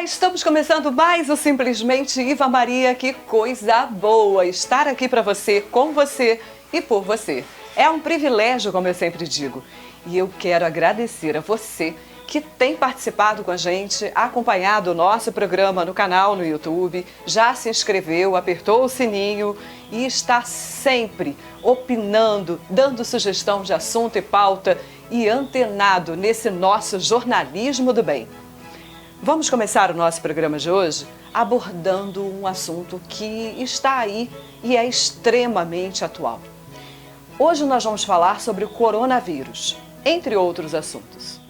estamos começando mais o Simplesmente Iva Maria. Que coisa boa estar aqui para você, com você e por você. É um privilégio, como eu sempre digo. E eu quero agradecer a você que tem participado com a gente, acompanhado o nosso programa no canal no YouTube, já se inscreveu, apertou o sininho e está sempre opinando, dando sugestão de assunto e pauta e antenado nesse nosso jornalismo do bem. Vamos começar o nosso programa de hoje abordando um assunto que está aí e é extremamente atual. Hoje nós vamos falar sobre o coronavírus, entre outros assuntos.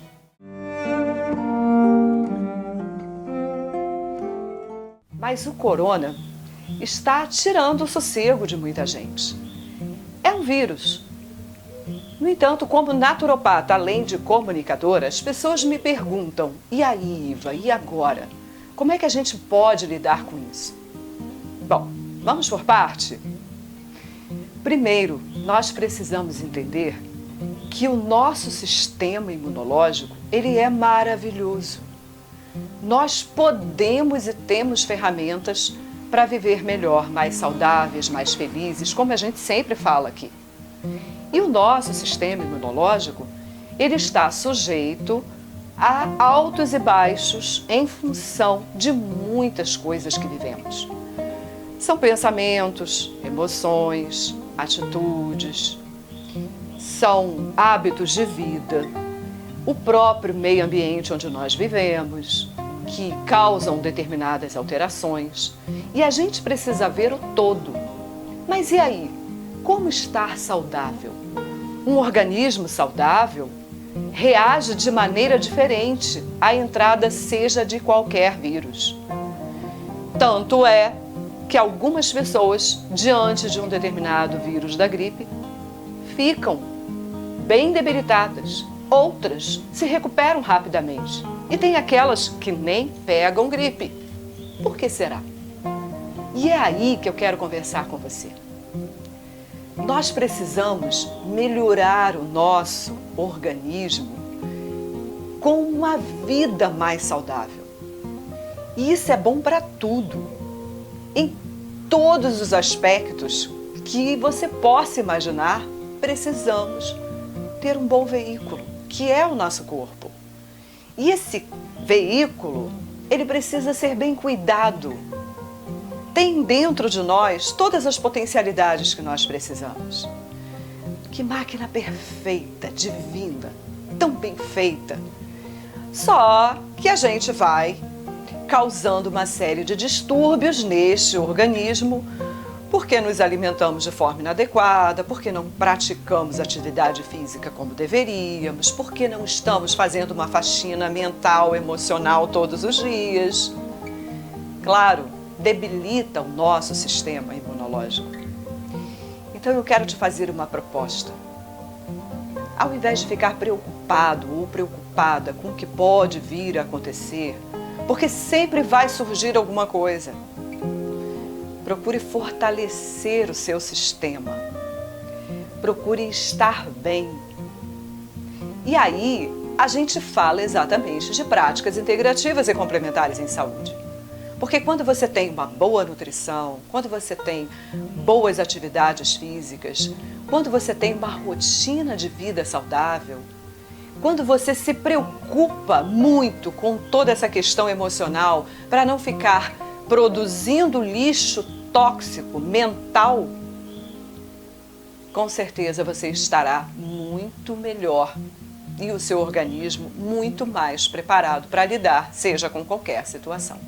Mas o corona está tirando o sossego de muita gente. É um vírus. No entanto, como naturopata, além de comunicadora, as pessoas me perguntam: e aí, Iva, e agora? Como é que a gente pode lidar com isso? Bom, vamos por parte? Primeiro, nós precisamos entender que o nosso sistema imunológico, ele é maravilhoso. Nós podemos e temos ferramentas para viver melhor, mais saudáveis, mais felizes, como a gente sempre fala aqui. E o nosso sistema imunológico, ele está sujeito a altos e baixos em função de muitas coisas que vivemos. São pensamentos, emoções, atitudes, são hábitos de vida, o próprio meio ambiente onde nós vivemos, que causam determinadas alterações. E a gente precisa ver o todo. Mas e aí? Como estar saudável? Um organismo saudável reage de maneira diferente à entrada seja de qualquer vírus. Tanto é que algumas pessoas, diante de um determinado vírus da gripe, ficam bem debilitadas. Outras se recuperam rapidamente. E tem aquelas que nem pegam gripe. Por que será? E é aí que eu quero conversar com você. Nós precisamos melhorar o nosso organismo com uma vida mais saudável. E isso é bom para tudo, em todos os aspectos que você possa imaginar. Precisamos ter um bom veículo, que é o nosso corpo. E esse veículo, ele precisa ser bem cuidado. Tem dentro de nós todas as potencialidades que nós precisamos. Que máquina perfeita, divina, tão bem feita. Só que a gente vai causando uma série de distúrbios neste organismo, porque nos alimentamos de forma inadequada, porque não praticamos atividade física como deveríamos, porque não estamos fazendo uma faxina mental, emocional todos os dias. Claro, debilita o nosso sistema imunológico. Então eu quero te fazer uma proposta. Ao invés de ficar preocupado ou preocupada com o que pode vir a acontecer, porque sempre vai surgir alguma coisa, procure fortalecer o seu sistema. Procure estar bem. E aí, a gente fala exatamente de práticas integrativas e complementares em saúde. Porque quando você tem uma boa nutrição, quando você tem boas atividades físicas, quando você tem uma rotina de vida saudável, quando você se preocupa muito com toda essa questão emocional para não ficar produzindo lixo tóxico, mental, com certeza você estará muito melhor e o seu organismo muito mais preparado para lidar, seja com qualquer situação.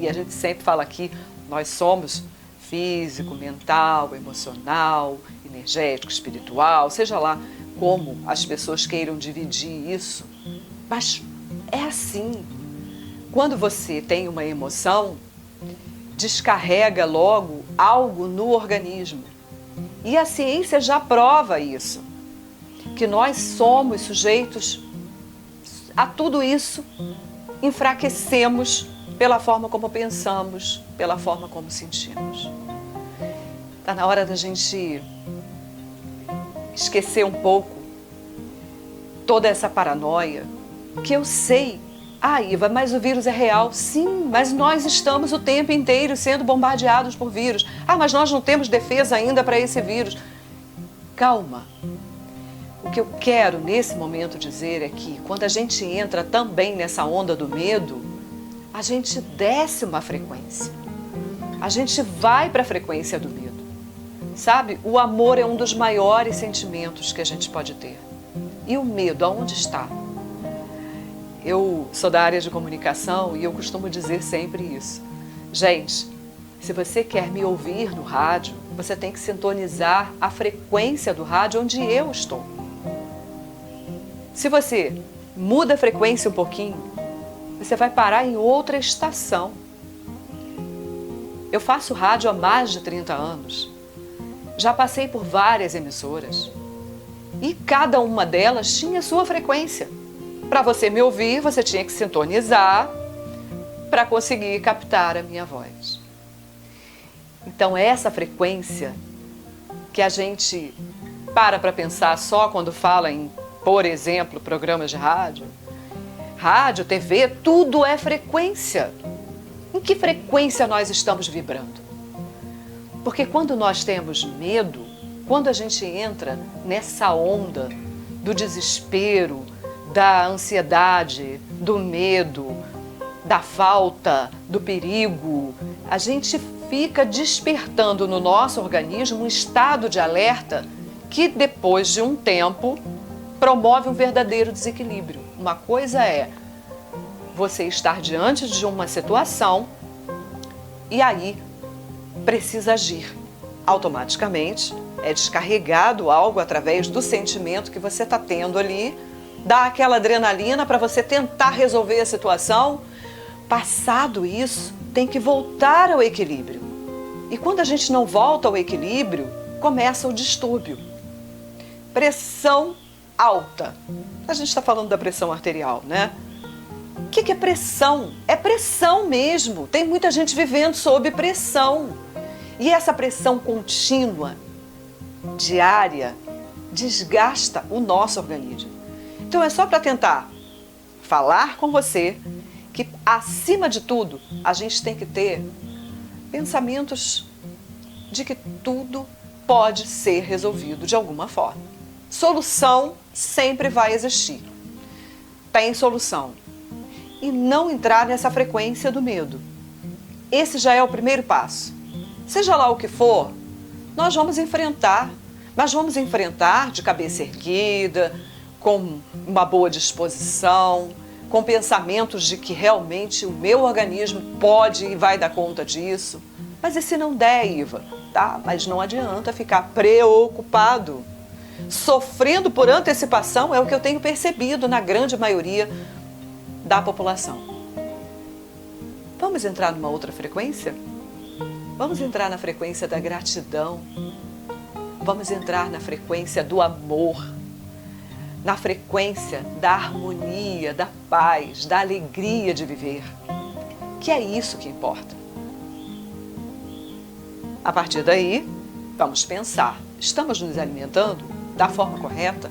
E a gente sempre fala aqui, nós somos físico, mental, emocional, energético, espiritual, seja lá como as pessoas queiram dividir isso. Mas é assim. Quando você tem uma emoção, descarrega logo algo no organismo. E a ciência já prova isso, que nós somos sujeitos a tudo isso, enfraquecemos pela forma como pensamos, pela forma como sentimos. Está na hora da gente esquecer um pouco toda essa paranoia, que eu sei Ah, Iva, mas o vírus é real. Sim, mas nós estamos o tempo inteiro sendo bombardeados por vírus. Ah, mas nós não temos defesa ainda para esse vírus. Calma. O que eu quero nesse momento dizer é que quando a gente entra também nessa onda do medo, a gente desce uma frequência. A gente vai para a frequência do medo. Sabe, o amor é um dos maiores sentimentos que a gente pode ter. E o medo, aonde está? Eu sou da área de comunicação e eu costumo dizer sempre isso. Gente, se você quer me ouvir no rádio, você tem que sintonizar a frequência do rádio onde eu estou. Se você muda a frequência um pouquinho, você vai parar em outra estação. Eu faço rádio há mais de 30 anos. Já passei por várias emissoras. E cada uma delas tinha sua frequência. Para você me ouvir, você tinha que sintonizar para conseguir captar a minha voz. Então, essa frequência que a gente para pensar só quando fala em, por exemplo, programas de rádio, TV, tudo é frequência. Em que frequência nós estamos vibrando? Porque quando nós temos medo, quando a gente entra nessa onda do desespero, da ansiedade, do medo, da falta, do perigo, a gente fica despertando no nosso organismo um estado de alerta que depois de um tempo promove um verdadeiro desequilíbrio. Uma coisa é você estar diante de uma situação e aí precisa agir. Automaticamente é descarregado algo através do sentimento que você está tendo ali, dá aquela adrenalina para você tentar resolver a situação. Passado isso, tem que voltar ao equilíbrio. E quando a gente não volta ao equilíbrio, começa o distúrbio. Pressão alta. A gente está falando da pressão arterial, né? O que é pressão? É pressão mesmo. Tem muita gente vivendo sob pressão. E essa pressão contínua, diária, desgasta o nosso organismo. Então é só para tentar falar com você que, acima de tudo, a gente tem que ter pensamentos de que tudo pode ser resolvido de alguma forma. Solução sempre vai existir. Tem solução. E não entrar nessa frequência do medo. Esse já é o primeiro passo. Seja lá o que for, nós vamos enfrentar. Mas vamos enfrentar de cabeça erguida, com uma boa disposição, com pensamentos de que realmente o meu organismo pode e vai dar conta disso. Mas e se não der, Iva? Tá, mas não adianta ficar preocupado. Sofrendo por antecipação é o que eu tenho percebido na grande maioria da população. Vamos entrar numa outra frequência? Vamos entrar na frequência da gratidão. Vamos entrar na frequência do amor. Na frequência da harmonia, da paz, da alegria de viver. Que é isso que importa. A partir daí, vamos pensar. Estamos nos alimentando da forma correta?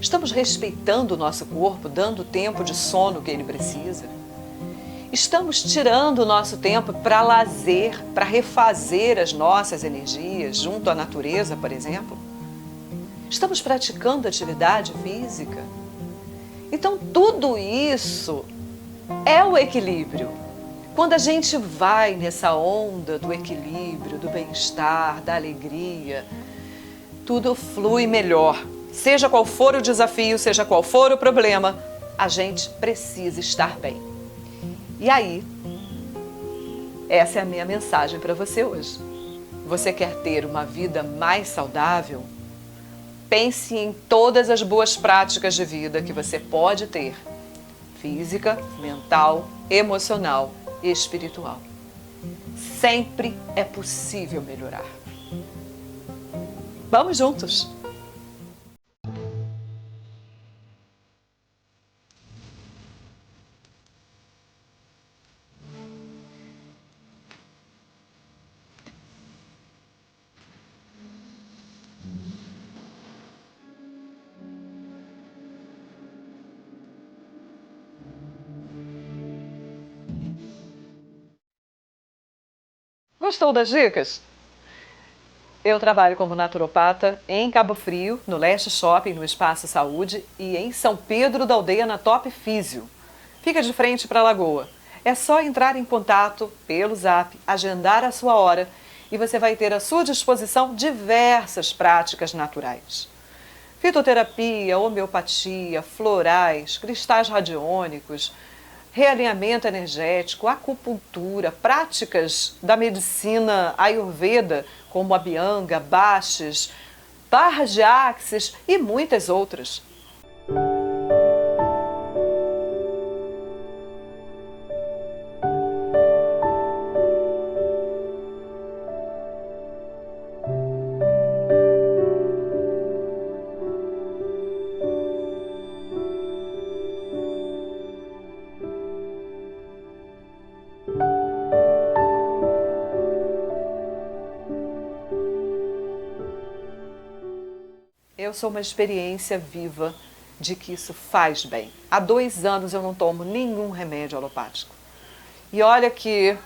Estamos respeitando o nosso corpo, dando o tempo de sono que ele precisa? Estamos tirando o nosso tempo para lazer, para refazer as nossas energias junto à natureza, por exemplo? Estamos praticando atividade física? Então, tudo isso é o equilíbrio. Quando a gente vai nessa onda do equilíbrio, do bem-estar, da alegria, tudo flui melhor. Seja qual for o desafio, seja qual for o problema, a gente precisa estar bem. E aí, essa é a minha mensagem para você hoje. Você quer ter uma vida mais saudável? Pense em todas as boas práticas de vida que você pode ter. Física, mental, emocional e espiritual. Sempre é possível melhorar. Vamos juntos! Gostou das dicas? Eu trabalho como naturopata em Cabo Frio, no Leste Shopping, no Espaço Saúde, e em São Pedro da Aldeia, na Top Físio. Fica de frente para a Lagoa. É só entrar em contato pelo Zap, agendar a sua hora e você vai ter à sua disposição diversas práticas naturais. Fitoterapia, homeopatia, florais, cristais radiônicos, realinhamento energético, acupuntura, práticas da medicina ayurveda, como a Abhyanga, Bashes, barras de axis e muitas outras. Eu sou uma experiência viva de que isso faz bem. Há 2 anos eu não tomo nenhum remédio alopático. E olha que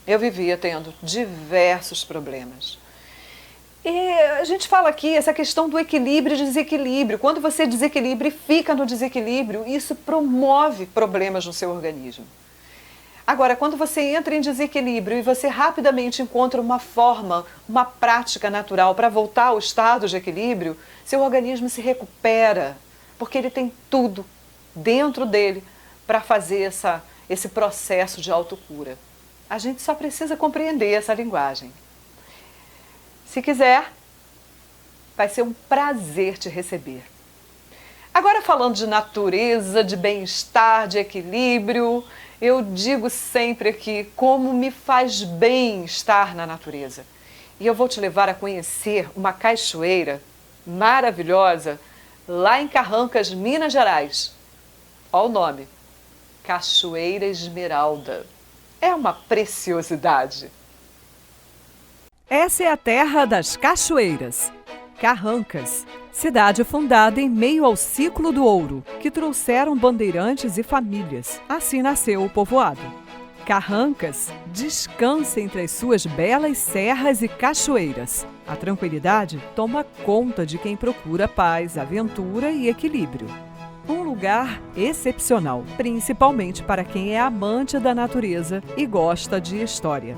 eu vivia tendo diversos problemas. E a gente fala aqui essa questão do equilíbrio e desequilíbrio. Quando você desequilibra e fica no desequilíbrio, isso promove problemas no seu organismo. Agora, quando você entra em desequilíbrio e você rapidamente encontra uma forma, uma prática natural para voltar ao estado de equilíbrio, seu organismo se recupera, porque ele tem tudo dentro dele para fazer esse processo de autocura. A gente só precisa compreender essa linguagem. Se quiser, vai ser um prazer te receber. Agora, falando de natureza, de bem-estar, de equilíbrio, eu digo sempre aqui como me faz bem estar na natureza. E eu vou te levar a conhecer uma cachoeira maravilhosa lá em Carrancas, Minas Gerais. Olha o nome, Cachoeira Esmeralda. É uma preciosidade. Essa é a terra das cachoeiras. Carrancas, cidade fundada em meio ao ciclo do ouro, que trouxeram bandeirantes e famílias. Assim nasceu o povoado. Carrancas descansa entre as suas belas serras e cachoeiras. A tranquilidade toma conta de quem procura paz, aventura e equilíbrio. Um lugar excepcional, principalmente para quem é amante da natureza e gosta de história.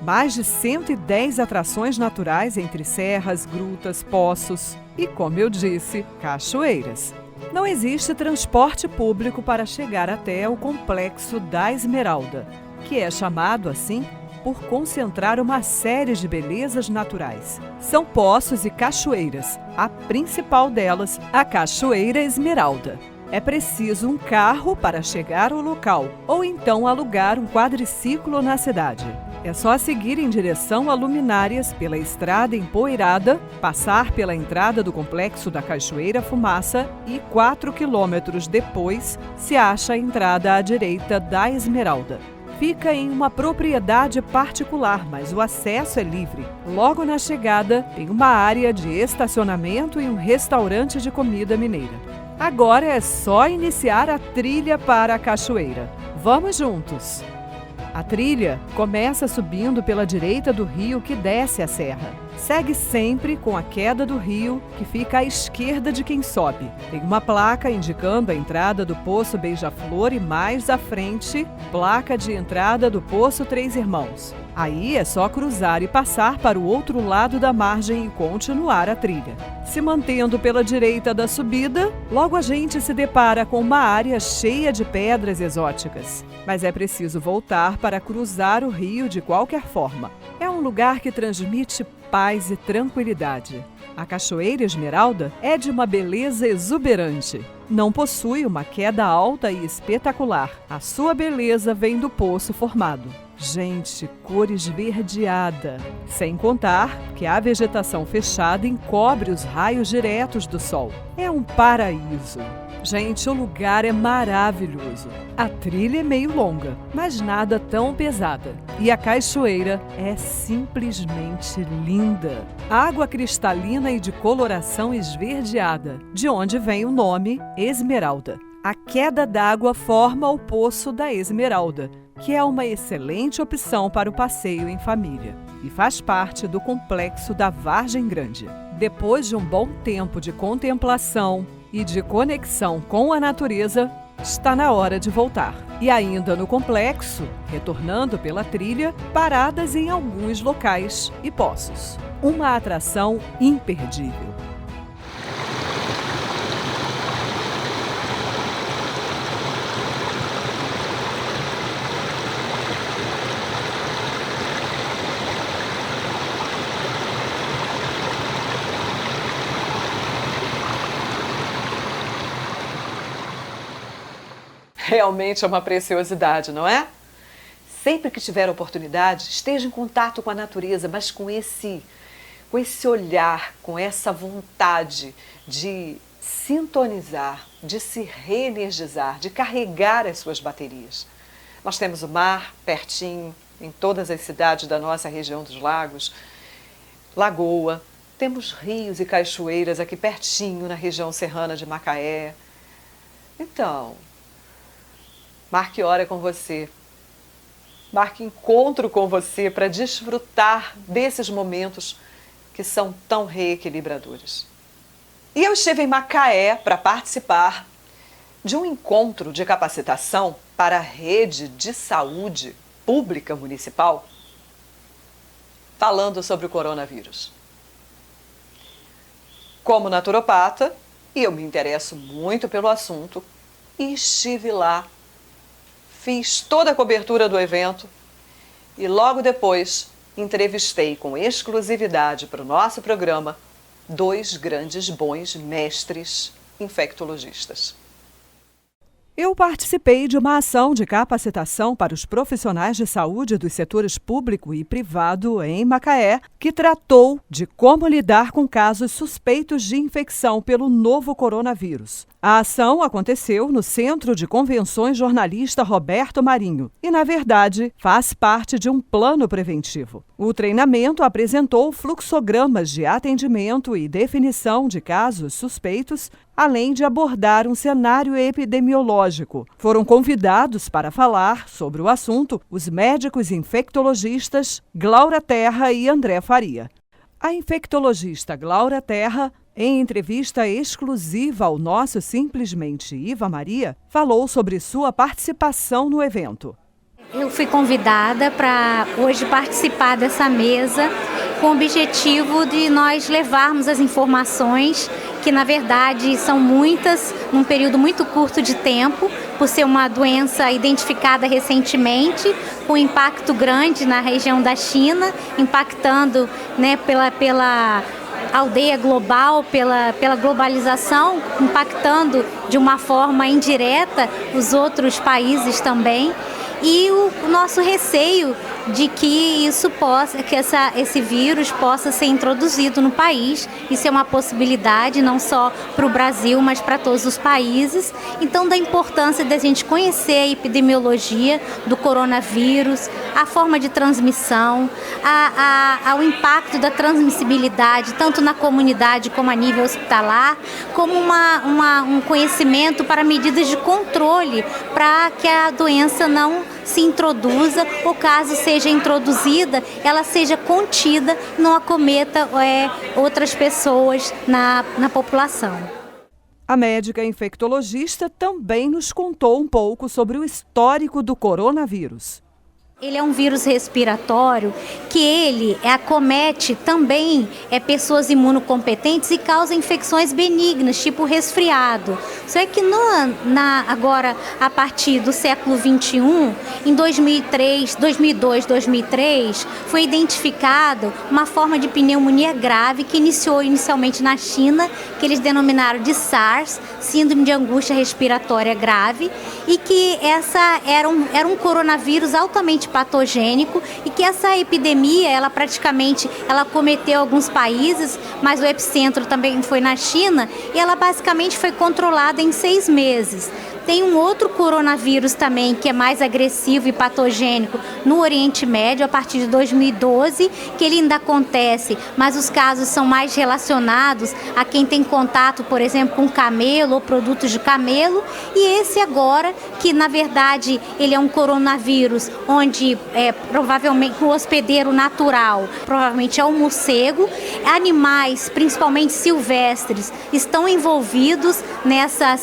Mais de 110 atrações naturais entre serras, grutas, poços e, como eu disse, cachoeiras. Não existe transporte público para chegar até o Complexo da Esmeralda, que é chamado assim por concentrar uma série de belezas naturais. São poços e cachoeiras, a principal delas, a Cachoeira Esmeralda. É preciso um carro para chegar ao local, ou então alugar um quadriciclo na cidade. É só seguir em direção a Luminárias pela estrada empoeirada, passar pela entrada do Complexo da Cachoeira Fumaça e 4 quilômetros depois se acha a entrada à direita da Esmeralda. Fica em uma propriedade particular, mas o acesso é livre. Logo na chegada, tem uma área de estacionamento e um restaurante de comida mineira. Agora é só iniciar a trilha para a cachoeira. Vamos juntos! A trilha começa subindo pela direita do rio que desce a serra. Segue sempre com a queda do rio, que fica à esquerda de quem sobe. Tem uma placa indicando a entrada do Poço Beija-Flor e mais à frente, placa de entrada do Poço Três Irmãos. Aí é só cruzar e passar para o outro lado da margem e continuar a trilha. Se mantendo pela direita da subida, logo a gente se depara com uma área cheia de pedras exóticas. Mas é preciso voltar para cruzar o rio de qualquer forma. É um lugar que transmite paz e tranquilidade. A Cachoeira Esmeralda é de uma beleza exuberante. Não possui uma queda alta e espetacular. A sua beleza vem do poço formado. Gente, cor esverdeada. Sem contar que a vegetação fechada encobre os raios diretos do sol. É um paraíso. Gente, o lugar é maravilhoso. A trilha é meio longa, mas nada tão pesada. E a cachoeira é simplesmente linda. Água cristalina e de coloração esverdeada, de onde vem o nome Esmeralda. A queda d'água forma o Poço da Esmeralda, que é uma excelente opção para o passeio em família e faz parte do complexo da Vargem Grande. Depois de um bom tempo de contemplação e de conexão com a natureza, está na hora de voltar. E ainda no complexo, retornando pela trilha, paradas em alguns locais e poços. Uma atração imperdível. Realmente é uma preciosidade, não é? Sempre que tiver oportunidade, esteja em contato com a natureza, mas com esse olhar, com essa vontade de sintonizar, de se reenergizar, de carregar as suas baterias. Nós temos o mar pertinho, em todas as cidades da nossa região dos lagos, lagoa, temos rios e cachoeiras aqui pertinho, na região serrana de Macaé. Então, marque hora com você, marque encontro com você para desfrutar desses momentos que são tão reequilibradores. E eu estive em Macaé para participar de um encontro de capacitação para a rede de saúde pública municipal, falando sobre o coronavírus. Como naturopata, eu me interesso muito pelo assunto e estive lá. Fiz toda a cobertura do evento e logo depois entrevistei com exclusividade para o nosso programa 2 grandes bons mestres infectologistas. Eu participei de uma ação de capacitação para os profissionais de saúde dos setores público e privado em Macaé, que tratou de como lidar com casos suspeitos de infecção pelo novo coronavírus. A ação aconteceu no Centro de Convenções Jornalista Roberto Marinho e, na verdade, faz parte de um plano preventivo. O treinamento apresentou fluxogramas de atendimento e definição de casos suspeitos, além de abordar um cenário epidemiológico. Foram convidados para falar sobre o assunto os médicos infectologistas Glaura Terra e André Faria. A infectologista Glaura Terra, em entrevista exclusiva ao nosso Simplesmente Iva Maria, falou sobre sua participação no evento. Eu fui convidada para hoje participar dessa mesa com o objetivo de nós levarmos as informações, que na verdade são muitas, num período muito curto de tempo, por ser uma doença identificada recentemente, com impacto grande na região da China, impactando, né, pela aldeia global, pela globalização, impactando de uma forma indireta os outros países também. E o nosso receio de que esse vírus possa ser introduzido no país. Isso é uma possibilidade não só para o Brasil, mas para todos os países. Então, da importância da gente conhecer a epidemiologia do coronavírus, a forma de transmissão, o impacto da transmissibilidade, tanto na comunidade como a nível hospitalar, como um conhecimento para medidas de controle, para que a doença não se introduza, ou caso seja introduzida, ela seja contida, não acometa outras pessoas na população. A médica infectologista também nos contou um pouco sobre o histórico do coronavírus. Ele é um vírus respiratório que ele acomete também pessoas imunocompetentes e causa infecções benignas, tipo resfriado. Só que agora, a partir do século XXI, em 2002, 2003, foi identificado uma forma de pneumonia grave que iniciou inicialmente na China, que eles denominaram de SARS, Síndrome de Angústia Respiratória Grave, e que essa era um coronavírus altamente patogênico e que essa epidemia, ela cometeu alguns países, mas o epicentro também foi na China e ela basicamente foi controlada em 6 meses. Tem um outro coronavírus também que é mais agressivo e patogênico no Oriente Médio a partir de 2012, que ele ainda acontece, mas os casos são mais relacionados a quem tem contato, por exemplo, com camelo ou produtos de camelo. E esse agora, que na verdade ele é um coronavírus onde provavelmente o hospedeiro natural provavelmente é o morcego. Animais, principalmente silvestres, estão envolvidos nessa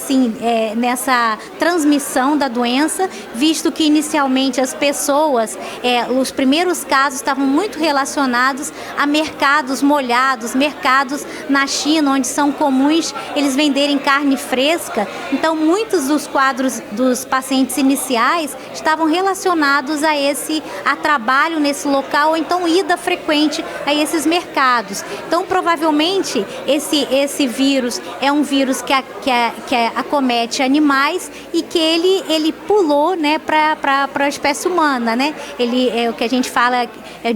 transmissão da doença, visto que inicialmente as pessoas, os primeiros casos estavam muito relacionados a mercados molhados, mercados na China, onde são comuns eles venderem carne fresca. Então, muitos dos quadros dos pacientes iniciais estavam relacionados a trabalho nesse local, ou então ida frequente a esses mercados. Então, provavelmente, esse vírus é um vírus que acomete animais e que ele pulou, né, para a espécie humana, né? Ele é o que a gente fala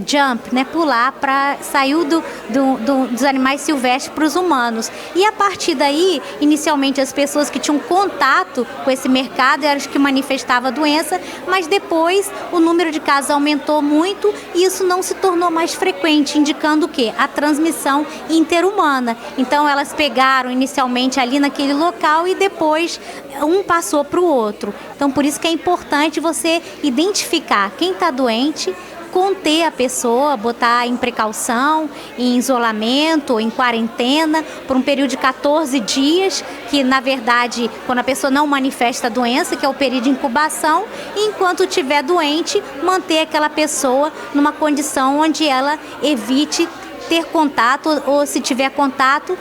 jump, né, pular, saiu dos animais silvestres para os humanos. E a partir daí, inicialmente as pessoas que tinham contato com esse mercado eram as que manifestavam a doença, mas depois o número de casos aumentou muito e isso não se tornou mais frequente, indicando o quê? A transmissão interhumana. Então elas pegaram inicialmente ali naquele local e depois um passou para o outro. Então por isso que é importante você identificar quem está doente, conter a pessoa, botar em precaução, em isolamento, em quarentena, por um período de 14 dias, que na verdade, quando a pessoa não manifesta a doença, que é o período de incubação, e enquanto estiver doente, manter aquela pessoa numa condição onde ela evite ter contato, ou se tiver contato,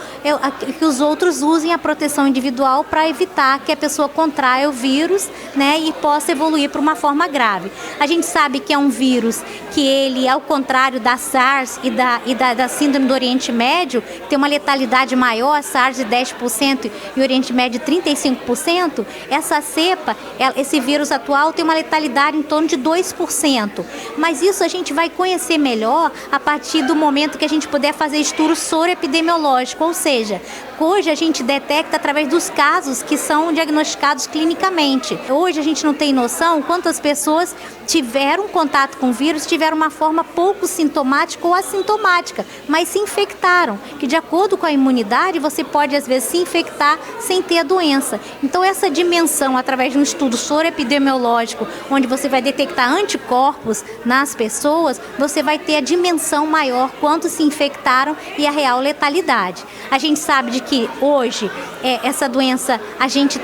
que os outros usem a proteção individual para evitar que a pessoa contraia o vírus, né, e possa evoluir para uma forma grave. A gente sabe que é um vírus que ele, ao contrário da SARS e da síndrome do Oriente Médio, tem uma letalidade maior, a SARS de 10% e o Oriente Médio de 35%, essa cepa, esse vírus atual tem uma letalidade em torno de 2%. Mas isso a gente vai conhecer melhor a partir do momento que a gente puder fazer estudo soroepidemiológico, ou seja, hoje a gente detecta através dos casos que são diagnosticados clinicamente. Hoje a gente não tem noção quantas pessoas tiveram contato com o vírus, tiveram uma forma pouco sintomática ou assintomática, mas se infectaram, que de acordo com a imunidade você pode às vezes se infectar sem ter a doença. Então essa dimensão, através de um estudo soroepidemiológico, onde você vai detectar anticorpos nas pessoas, você vai ter a dimensão maior quanto se infectaram e a real letalidade. A gente sabe de que hoje essa doença, a gente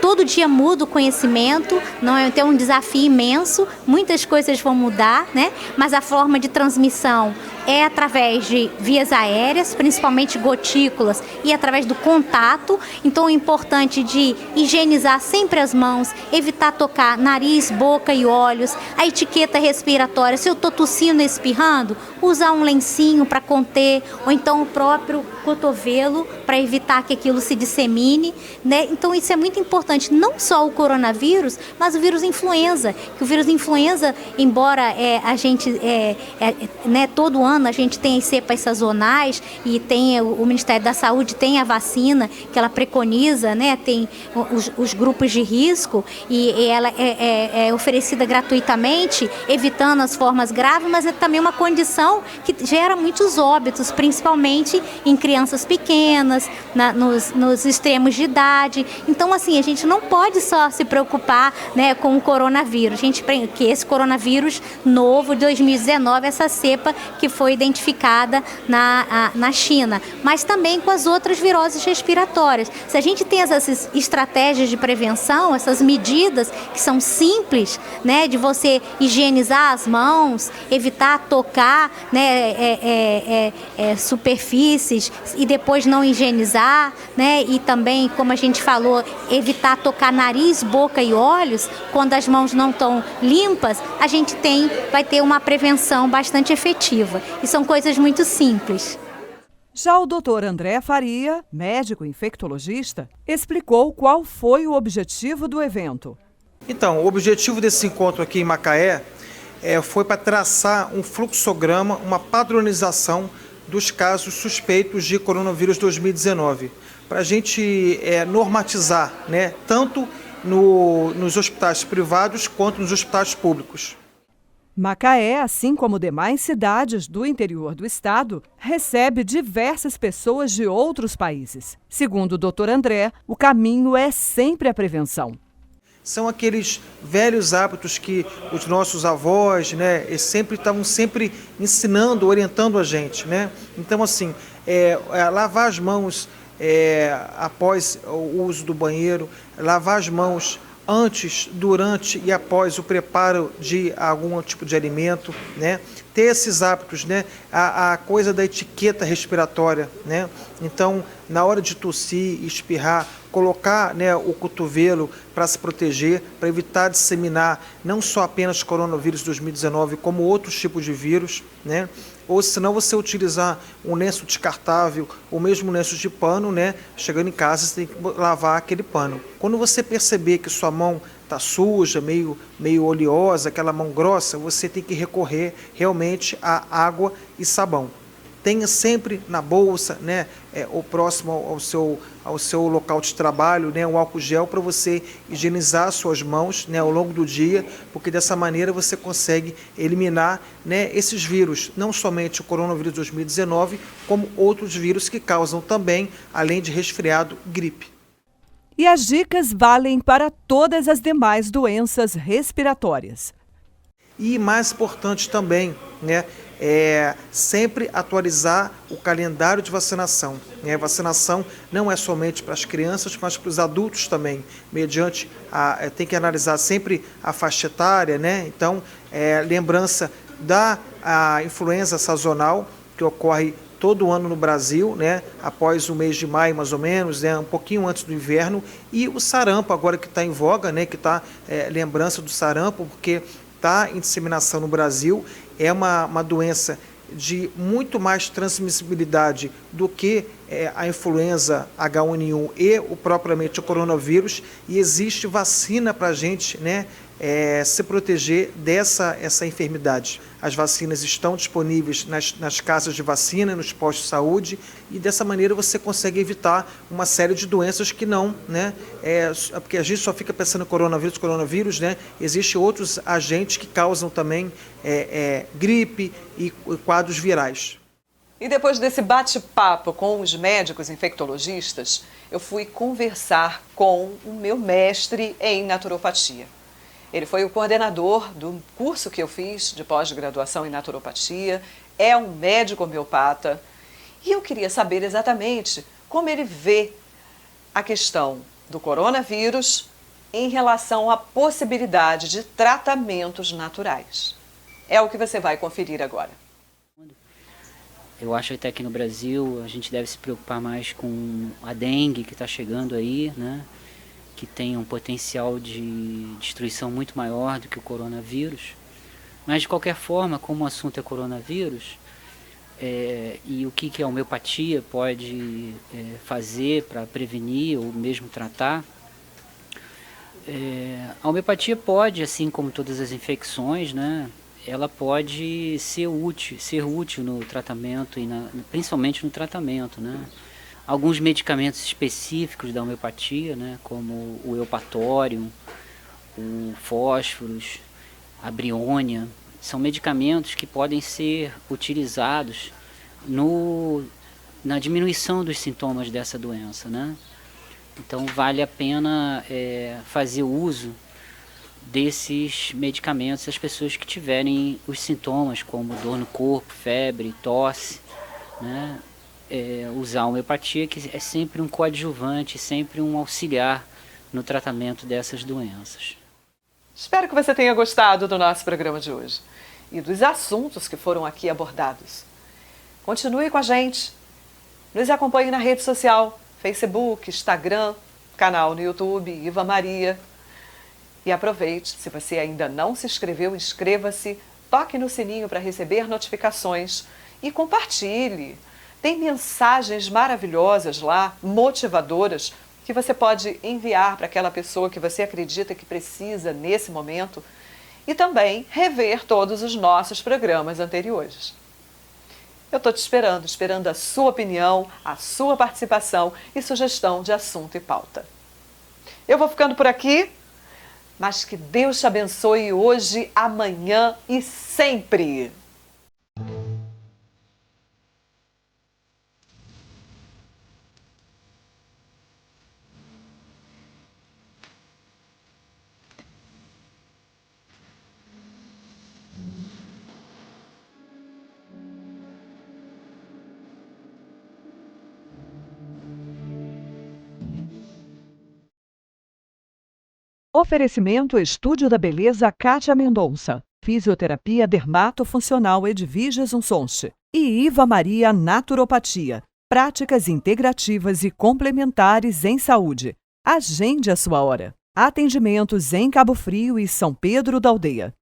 todo dia muda o conhecimento, não é? Tem um desafio imenso, muitas coisas vão mudar, né? Mas a forma de transmissão é através de vias aéreas, principalmente gotículas, e através do contato. Então é importante de higienizar sempre as mãos, evitar tocar nariz, boca e olhos, a etiqueta respiratória. Se eu estou tossindo e espirrando, usar um lencinho para conter, ou então o próprio cotovelo para evitar que aquilo se dissemine, né? Então isso é muito importante, não só o coronavírus, mas o vírus influenza, que o vírus influenza, embora a gente, né, todo ano a gente tem as cepas sazonais e tem o Ministério da Saúde tem a vacina que ela preconiza, né? Tem os grupos de risco e ela é oferecida gratuitamente, evitando as formas graves, mas é também uma condição que gera muitos óbitos, principalmente em crianças pequenas, nos extremos de idade. Então, assim, a gente não pode só se preocupar, né, com o coronavírus. Que esse coronavírus novo de 2019, essa cepa que foi identificada na China, mas também com as outras viroses respiratórias. Se a gente tem essas estratégias de prevenção, essas medidas que são simples, né, de você higienizar as mãos, evitar tocar, né, superfícies e depois não higienizar, né, e também, como a gente falou, evitar tocar nariz, boca e olhos, quando as mãos não estão limpas, a gente vai ter uma prevenção bastante efetiva. E são coisas muito simples. Já o Dr. André Faria, médico infectologista, explicou qual foi o objetivo do evento. Então, o objetivo desse encontro aqui em Macaé foi para traçar um fluxograma, uma padronização dos casos suspeitos de coronavírus 2019, para a gente normatizar, né, tanto nos hospitais privados quanto nos hospitais públicos. Macaé, assim como demais cidades do interior do estado, recebe diversas pessoas de outros países. Segundo o Dr. André, o caminho é sempre a prevenção. São aqueles velhos hábitos que os nossos avós, né, estavam sempre ensinando, orientando a gente, né? Então, assim, lavar as mãos após o uso do banheiro, lavar as mãos antes, durante e após o preparo de algum tipo de alimento, né? Ter esses hábitos, né? A coisa da etiqueta respiratória, né? Então, na hora de tossir, espirrar, colocar, né, o cotovelo para se proteger, para evitar disseminar não só apenas coronavírus 2019, como outros tipos de vírus, né? Ou senão você utilizar um lenço descartável, ou mesmo um lenço de pano, né? Chegando em casa, você tem que lavar aquele pano. Quando você perceber que sua mão está suja, meio oleosa, aquela mão grossa, você tem que recorrer realmente a água e sabão. Tenha sempre na bolsa, né, ou próximo ao seu local de trabalho, né, um álcool gel para você higienizar suas mãos, né, ao longo do dia, porque dessa maneira você consegue eliminar, né, esses vírus, não somente o coronavírus 2019, como outros vírus que causam também, além de resfriado, gripe. E as dicas valem para todas as demais doenças respiratórias. E mais importante também, né, sempre atualizar o calendário de vacinação. Né? Vacinação não é somente para as crianças, mas para os adultos também, mediante tem que analisar sempre a faixa etária, né? Então, lembrança da influenza sazonal, que ocorre todo ano no Brasil, né? Após o mês de maio, mais ou menos, né? Um pouquinho antes do inverno, e o sarampo, agora que está em voga, né? Que está lembrança do sarampo, porque está em disseminação no Brasil, é uma doença de muito mais transmissibilidade do que a influenza H1N1 e propriamente o coronavírus, e existe vacina para a gente, né, se proteger essa enfermidade. As vacinas estão disponíveis nas casas de vacina, nos postos de saúde, e dessa maneira você consegue evitar uma série de doenças que não, né, porque a gente só fica pensando em coronavírus, né, existem outros agentes que causam também gripe e quadros virais. E depois desse bate-papo com os médicos infectologistas, eu fui conversar com o meu mestre em naturopatia. Ele foi o coordenador do curso que eu fiz de pós-graduação em naturopatia, é um médico homeopata, e eu queria saber exatamente como ele vê a questão do coronavírus em relação à possibilidade de tratamentos naturais. É o que você vai conferir agora. Eu acho que até aqui no Brasil a gente deve se preocupar mais com a dengue que está chegando aí, né? Que tem um potencial de destruição muito maior do que o coronavírus. Mas de qualquer forma, como o assunto é coronavírus, e o que a homeopatia pode fazer para prevenir ou mesmo tratar, a homeopatia pode, assim como todas as infecções, né? Ela pode ser útil no tratamento, e principalmente no tratamento, né? Alguns medicamentos específicos da homeopatia, né, como o eupatório, o fósforos, a briônia, são medicamentos que podem ser utilizados na diminuição dos sintomas dessa doença, né? Então vale a pena fazer uso desses medicamentos às pessoas que tiverem os sintomas como dor no corpo, febre, tosse, né? Usar a homeopatia, que é sempre um coadjuvante, sempre um auxiliar no tratamento dessas doenças. Espero que você tenha gostado do nosso programa de hoje e dos assuntos que foram aqui abordados. Continue com a gente. Nos acompanhe na rede social, Facebook, Instagram, canal no YouTube, Iva Maria. E aproveite, se você ainda não se inscreveu, inscreva-se, toque no sininho para receber notificações e compartilhe. Tem mensagens maravilhosas lá, motivadoras, que você pode enviar para aquela pessoa que você acredita que precisa nesse momento e também rever todos os nossos programas anteriores. Eu estou te esperando a sua opinião, a sua participação e sugestão de assunto e pauta. Eu vou ficando por aqui, mas que Deus te abençoe hoje, amanhã e sempre. Oferecimento Estúdio da Beleza Kátia Mendonça, Fisioterapia Dermatofuncional Edviges Unsonche e Iva Maria Naturopatia, práticas integrativas e complementares em saúde. Agende a sua hora. Atendimentos em Cabo Frio e São Pedro da Aldeia.